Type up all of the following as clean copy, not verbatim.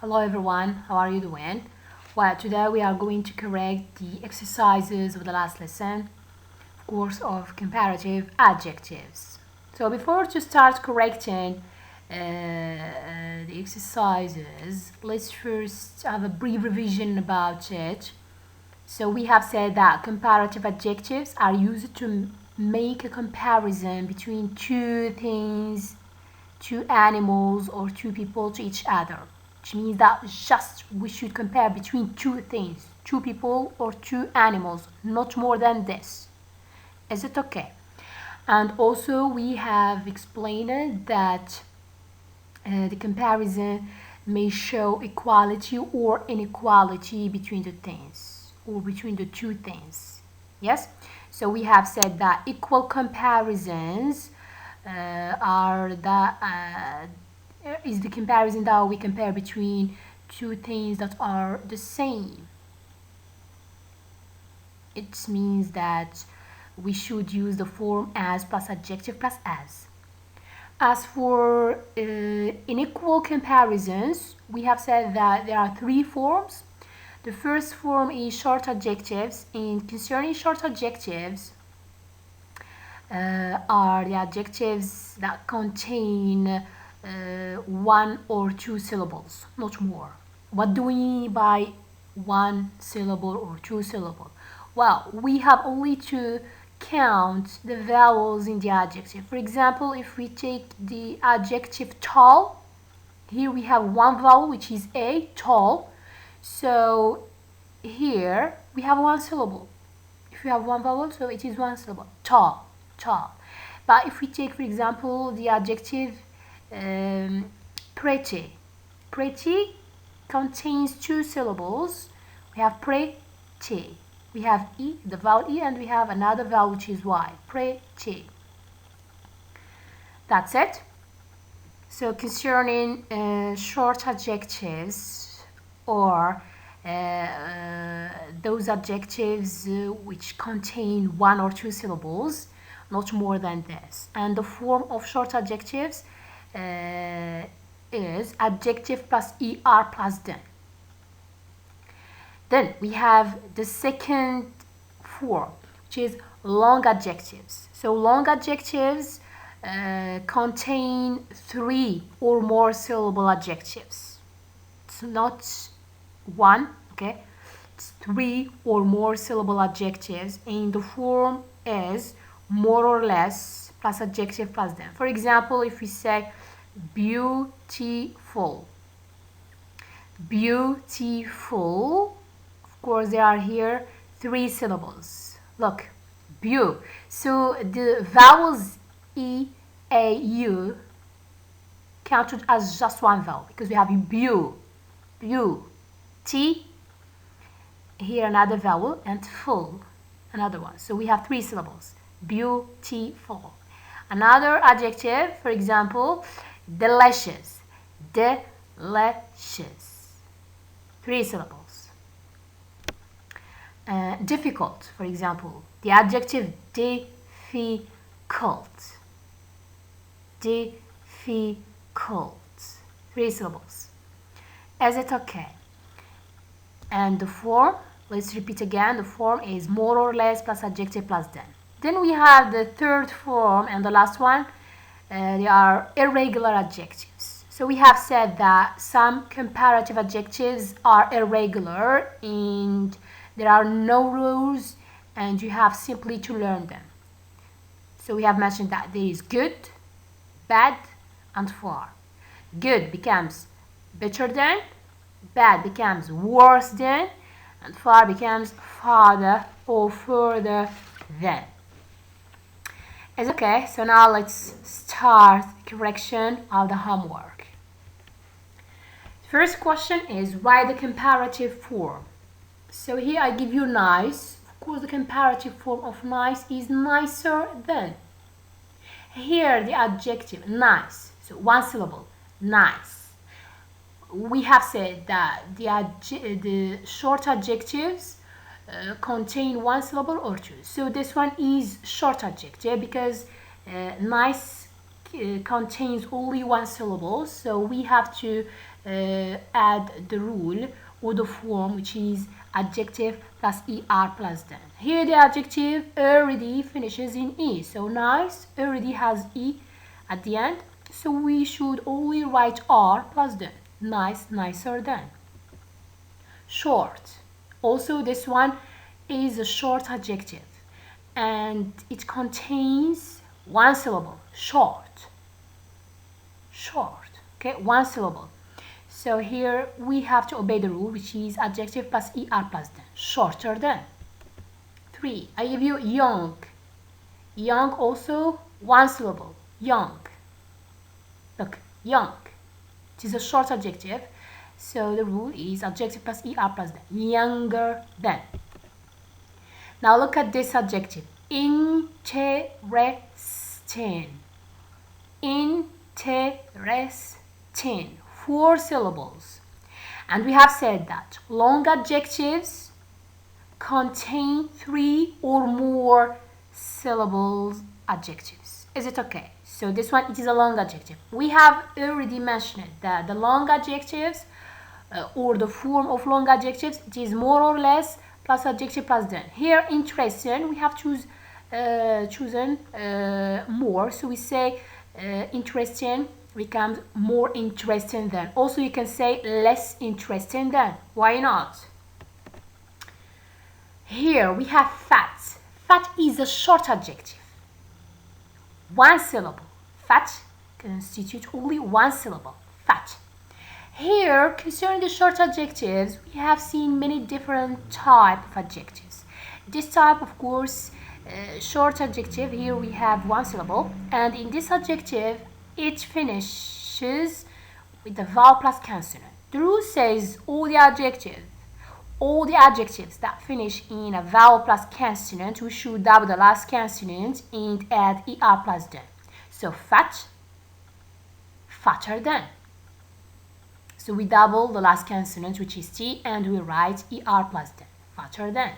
Hello everyone, how are you doing? Well, today we are going to correct the exercises of the last lesson, of course, of comparative adjectives. So before to start correcting the exercises, let's first have a brief revision about it. So we have said that comparative adjectives are used to make a comparison between two things, two animals, or two people to each other, which means that just we should compare between two things, two people or two animals, not more than this. Is it okay? And also we have explained that the comparison may show equality or inequality between the things or between the two things. Yes? So we have said that equal comparisons is the comparison that we compare between two things that are the same. It means that we should use the form as plus adjective plus as. As for unequal comparisons, we have said that there are three forms. The first form is short adjectives, and concerning short adjectives are the adjectives that contain one or two syllables, not more. What do we mean by one syllable or two syllable? Well, we have only to count the vowels in the adjective. For example, if we take the adjective tall, here we have one vowel, which is a, tall. So here we have one syllable. If we have one vowel, so it is one syllable, tall, tall. But if we take, for example, the adjective pretty, pretty contains two syllables. We have pretty. We have E, the vowel E, and we have another vowel which is Y, pretty. That's it. So concerning short adjectives or those adjectives which contain one or two syllables, not more than this. And the form of short adjectives is adjective plus er plus den. Then we have the second form, which is long adjectives. So long adjectives contain three or more syllable adjectives. It's not one, okay? It's three or more syllable adjectives, and the form is more or less plus adjective plus them. For example, if we say beautiful, beautiful, of course there are here three syllables. Look, beau. So the vowels E, A, U counted as just one vowel because we have beau, beau, T, here another vowel, and full, another one. So we have three syllables. Beautiful. Another adjective, for example, delicious, delicious. Three syllables. Difficult, for example, the adjective difficult, difficult. Three syllables. Is it okay? And the form, let's repeat again, the form is more or less plus adjective plus den. Then we have the third form and the last one. They are irregular adjectives. So we have said that some comparative adjectives are irregular and there are no rules and you have simply to learn them. So we have mentioned that there is good, bad, and far. Good becomes better than, bad becomes worse than, and far becomes farther or further than. It's okay, so now let's start correction of the homework. First question is write the comparative form. So here I give you nice. Of course the comparative form of nice is nicer than. Here the adjective nice, so one syllable, nice. We have said that the short adjectives contain one syllable or two. So this one is short adjective because nice contains only one syllable. So we have to add the rule or the form which is adjective plus er plus then. Here the adjective already finishes in e, so nice already has e at the end, so we should only write r plus then. Nice, nicer than. Short, also this one is a short adjective and it contains one syllable. Short, short, okay, one syllable. So here we have to obey the rule which is adjective plus er plus then. Shorter than. 3. I give you young. Young also one syllable. Young. Look, young. It is a short adjective. So the rule is adjective plus er plus then. Younger than. Now look at this adjective. Interesting. Interesting. 4 syllables. And we have said that long adjectives contain 3 or more syllables adjectives. Is it okay? So this one, it is a long adjective. We have already mentioned that the long adjectives or the form of long adjectives, it is more or less plus adjective plus then. Here, interesting, we have chosen more. So we say interesting becomes more interesting than. Also, you can say less interesting than. Why not? Here we have fat. Fat is a short adjective. One syllable. Fat constitutes only one syllable. Fat. Here, concerning the short adjectives, we have seen many different types of adjectives. This type, of course, short adjective, here we have one syllable, and in this adjective, it finishes with the vowel plus consonant. The rule says all the adjectives that finish in a vowel plus consonant, we should double the last consonant and add er plus then. So fat, fatter than. So we double the last consonant, which is t, and we write er plus then. Fatter than.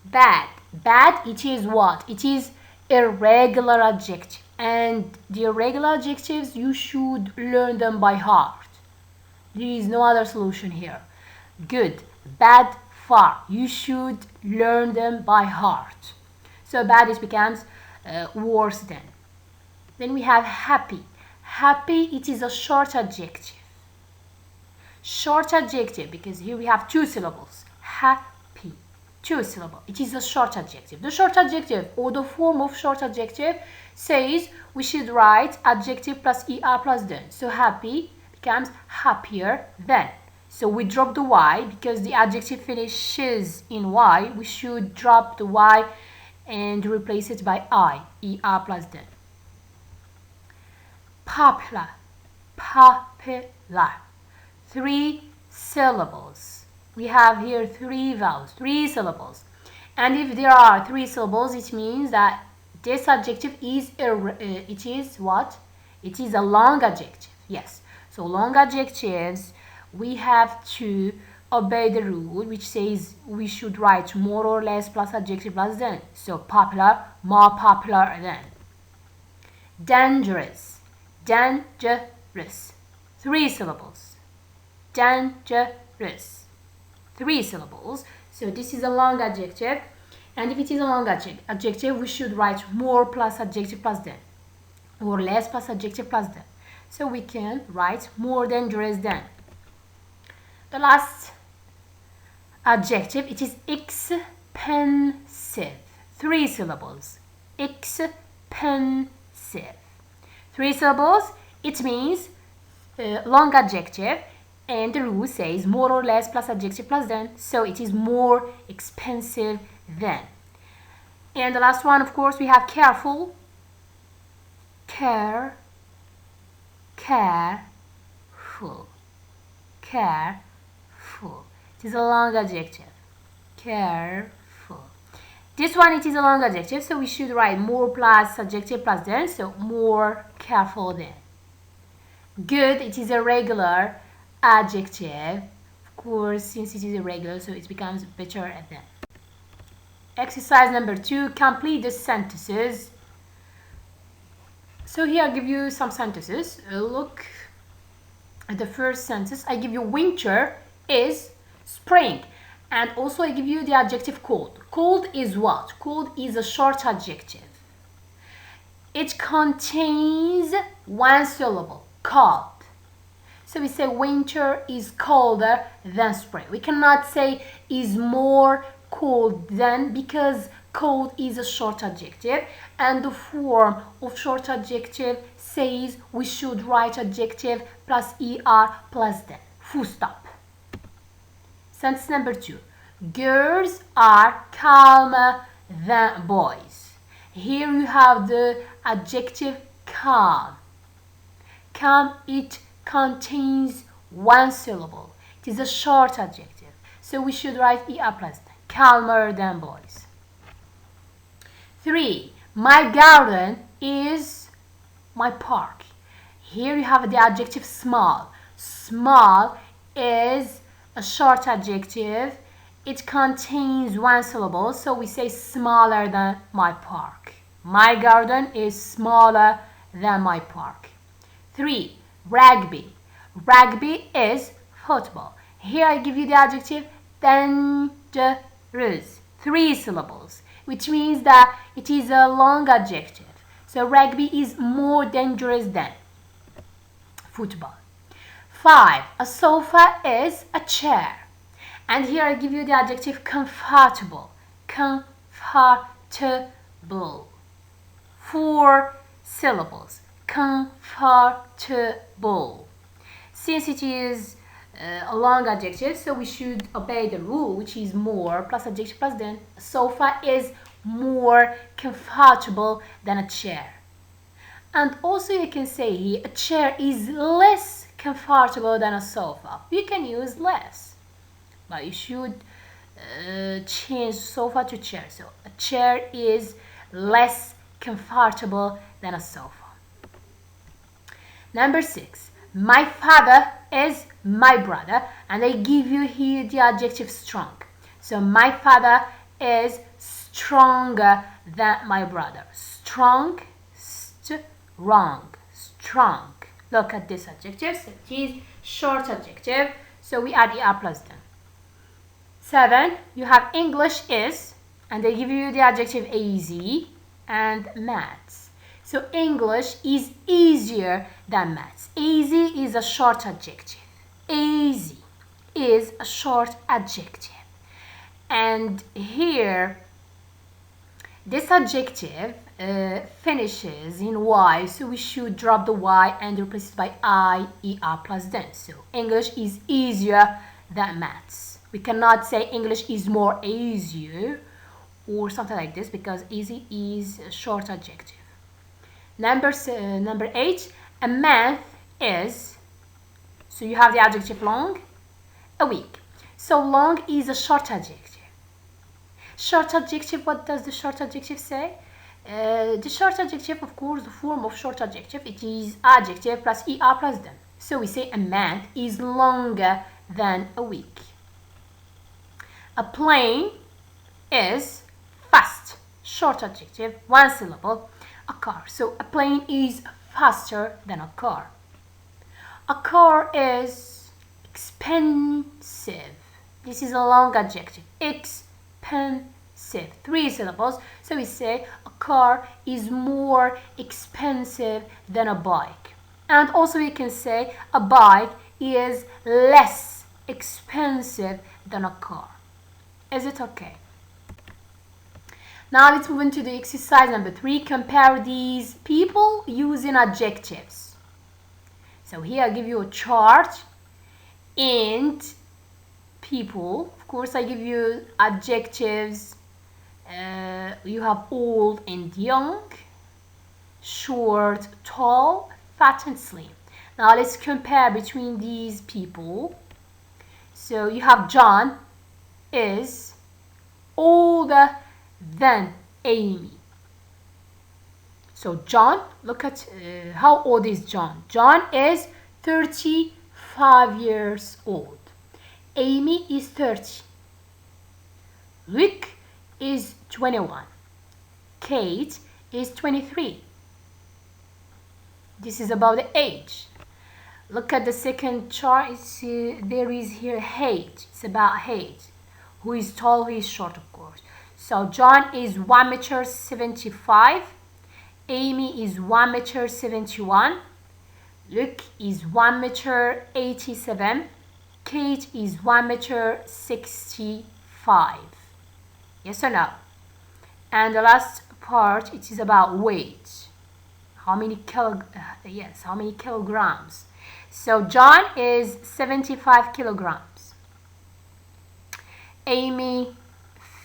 Bad. Bad, it is what? It is irregular adjective. And the irregular adjectives, you should learn them by heart. There is no other solution here. Good, bad, far. You should learn them by heart. So bad, it becomes worse than. Then we have happy. Happy, it is a short adjective. Short adjective, because here we have 2 syllables. Happy, 2 syllables. It is a short adjective. The short adjective or the form of short adjective says we should write adjective plus er plus then. So happy becomes happier than. So we drop the y because the adjective finishes in y. We should drop the y and replace it by I, er plus then. Popular. Popular. 3 syllables. We have here 3 vowels, 3 syllables. And if there are 3 syllables, it means that this adjective is it is what? It is a long adjective. Yes. So long adjectives, we have to obey the rule which says we should write more or less plus adjective plus then. So popular, more popular than. Dangerous. Dangerous. 3 syllables. Dangerous. 3 syllables. So this is a long adjective. And if it is a long adjective, we should write more plus adjective plus then, or less plus adjective plus then. So we can write more dangerous than. The last adjective, it is expensive. 3 syllables. Expensive. 3 syllables, it means long adjective, and the rule says more or less plus adjective plus then, so it is more expensive than. And the last one, of course, we have careful. Careful. Careful. It is a long adjective. Careful. This one, it is a long adjective, so we should write more plus adjective plus then, so more careful than. Good, it is a regular adjective. Of course, since it is irregular, so it becomes better than. Exercise number 2, complete the sentences. So here I give you some sentences. Look the first sentence, I give you winter is spring. And also I give you the adjective cold. Cold is what? Cold is a short adjective. It contains one syllable, cold. So we say winter is colder than spring. We cannot say is more cold than, because cold is a short adjective and the form of short adjective says we should write adjective plus er plus then. Full stop. Sentence number 2. Girls are calmer than boys. Here you have the adjective calm. Calm, it contains one syllable. It is a short adjective. So we should write er plus then. Calmer than boys. 3. My garden is my park. Here you have the adjective small. Small is a short adjective. It contains one syllable, so we say smaller than my park. My garden is smaller than my park. 3. Rugby. Rugby is football. Here I give you the adjective dangerous. 3 syllables, which means that it is a long adjective. So rugby is more dangerous than football. 5. A sofa is a chair. And here I give you the adjective comfortable. Comfortable. 4 syllables. Comfortable. Since it is a long adjective, so we should obey the rule, which is more plus adjective plus then. A sofa is more comfortable than a chair. And also you can say here a chair is less comfortable than a sofa. You can use less, but you should change sofa to chair. So a chair is less comfortable than a sofa. Number 6. My father is my brother, and I give you here the adjective strong. So my father is stronger than my brother. Strong, strong, strong. Look at this adjective. So it is short adjective, so we add er plus then. 7. You have English is, and they give you the adjective easy, and maths. So English is easier than maths. Easy is a short adjective. Easy is a short adjective. And here, this adjective finishes in y, so we should drop the y and replace it by er plus then. So English is easier than maths. We cannot say English is more easier or something like this, because easy is a short adjective. Number 8, a month is, so you have the adjective long, a week. So long is a short adjective. Short adjective, what does the short adjective say? The short adjective, of course, the form of short adjective, it is adjective plus er plus then. So we say a month is longer than a week. A plane is fast, short adjective, one syllable. A car, so a plane is faster than a car. A car is expensive. This is a long adjective. Expensive, 3 syllables. So we say a car is more expensive than a bike. And also we can say a bike is less expensive than a car. Is it okay? Now let's move into the exercise number 3. Compare these people using adjectives. So here I give you a chart and people. Of course, I give you adjectives. You have old and young, short, tall, fat and slim. Now let's compare between these people. So you have John is older than Amy. So John, look at how old is John. John is 35 years old. Amy is 30. Luke is 21. Kate is 23. This is about the age. Look at the second chart. There is here height. It's about height. Who is tall, who is short, of course. So John is 1 meter 75. Amy is 1 meter 71. Luke is 1 meter 87. Kate is 1 meter 65. Yes or no? And the last part, it is about weight. How many kilograms? So John is 75 kilograms. Amy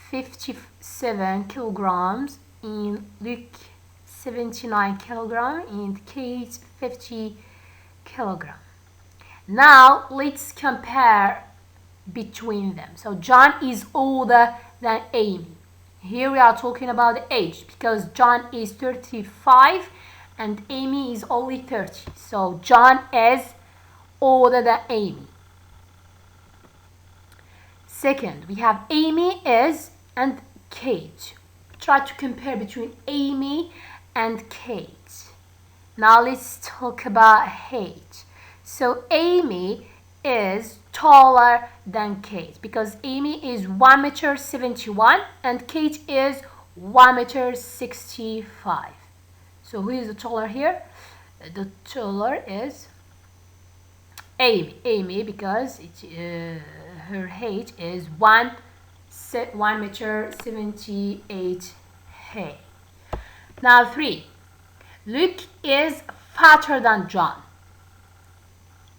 57 kilograms, and Luke 79 kilograms, and Kate 50 kilograms. Now let's compare between them. So John is older than Amy. Here we are talking about the age because John is 35 and Amy is only 30. So John is older than Amy. Second, we have Amy is and Kate. Try to compare between Amy and Kate. Now let's talk about height. So Amy is taller than Kate because Amy is 1 meter 71 and Kate is 1 meter 65. So who is the taller here? The taller is Amy because her height is 1 meter 78. Now 3. Luke is fatter than John.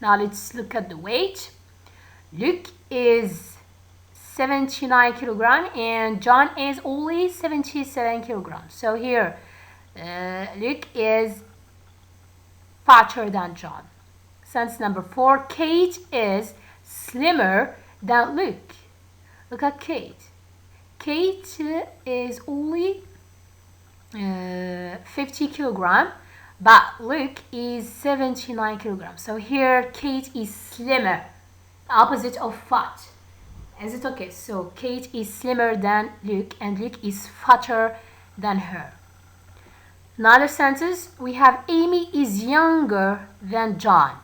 Now let's look at the weight. Luke is 79 kilograms and John is only 77 kilograms. So here Luke is fatter than John. Sentence number 4. Kate is slimmer than Luke. Look at Kate. Kate is only 50 kilograms, but Luke is 79 kilograms. So here Kate is slimmer, opposite of fat. Is it okay? So Kate is slimmer than Luke and Luke is fatter than her. Another sentence, we have Amy is younger than John.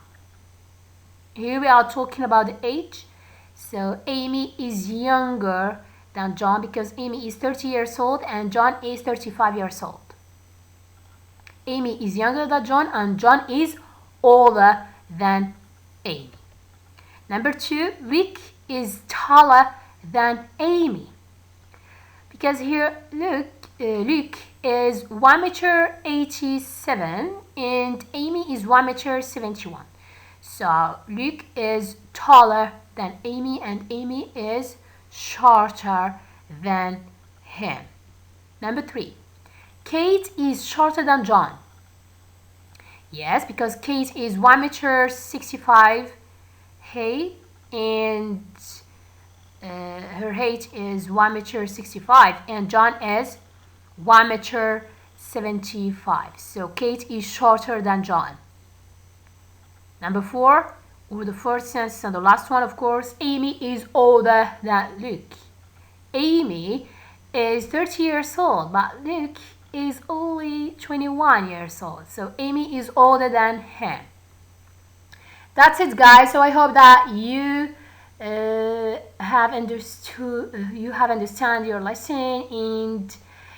Here we are talking about the age. So Amy is younger than John because Amy is 30 years old and John is 35 years old. Amy is younger than John and John is older than Amy. Number 2, Luke is taller than Amy because here Luke is 1 meter 87 and Amy is 1 meter 71. So Luke is taller than Amy and Amy is shorter than him. Number 3, Kate is shorter than John. Yes, because Kate is 1 meter 65 and her height is 1 meter 65 and John is 1 meter 75. So Kate is shorter than John. Number 4, or the first sentence and the last one, of course, Amy is older than Luke. Amy is 30 years old, but Luke is only 21 years old. So Amy is older than him. That's it, guys. So I hope that you have understand your lesson and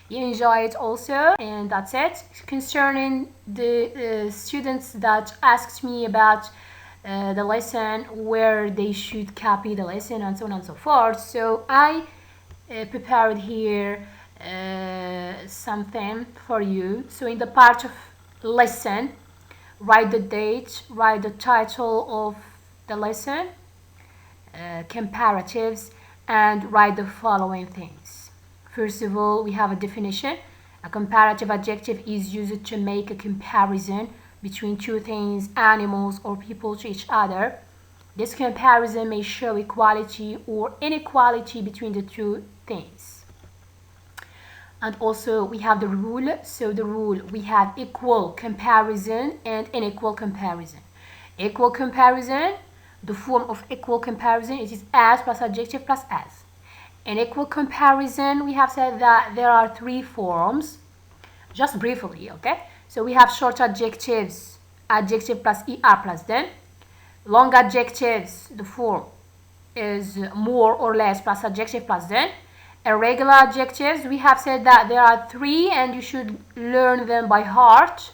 you enjoy it also. And that's it. Concerning the students that asked me about the lesson, where they should copy the lesson and so on and so forth. So I prepared here something for you. So in the part of lesson, write the date, write the title of the lesson, comparatives, and write the following things. First of all, we have a definition. A comparative adjective is used to make a comparison between two things, animals, or people to each other. This comparison may show equality or inequality between the two things. And also we have the rule. So the rule, we have equal comparison and unequal comparison. Equal comparison, the form of equal comparison, it is as plus adjective plus as. In equal comparison, we have said that there are 3 forms. Just briefly, okay? So we have short adjectives, adjective plus er plus them. long adjectives, the form is more or less plus adjective plus then. Irregular adjectives, we have said that there are 3 and you should learn them by heart.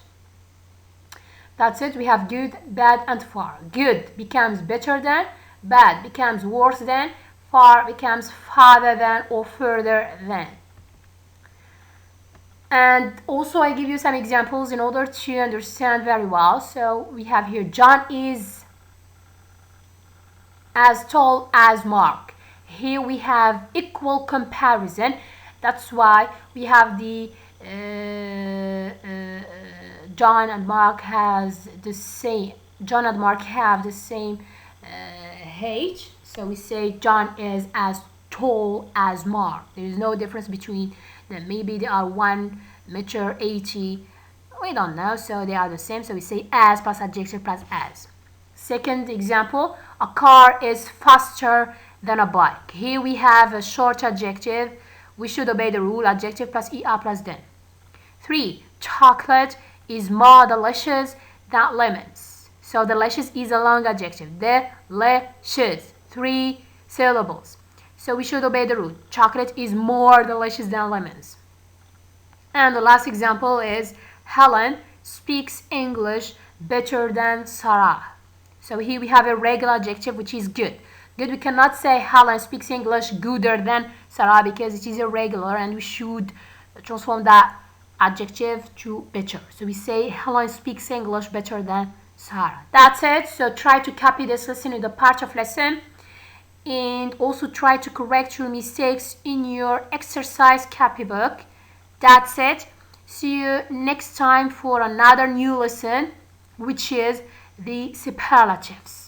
That's it. We have good, bad, and far. Good becomes better than, bad becomes worse than, far becomes farther than or further than. And also I give you some examples in order to understand very well. So we have here John is as tall as Mark. Here we have equal comparison. That's why we have the John and Mark have the same height. So we say John is as tall as Mark. There is no difference between them. Maybe they are 1.80 m. We don't know. So they are the same. So we say as plus adjective plus as. Second example, a car is faster than a bike. Here we have a short adjective. We should obey the rule, adjective plus er plus then. 3. Chocolate is more delicious than lemons. So delicious is a long adjective. Delicious. 3 syllables. So we should obey the rule. Chocolate is more delicious than lemons. And the last example is Helen speaks English better than Sarah. So here we have a regular adjective which is good. Good, we cannot say Helen speaks English gooder than Sarah because it is irregular and we should transform that adjective to better. So we say Helen speaks English better than Sarah. That's it. So try to copy this lesson in the part of lesson and also try to correct your mistakes in your exercise copybook. That's it. See you next time for another new lesson which is the superlatives.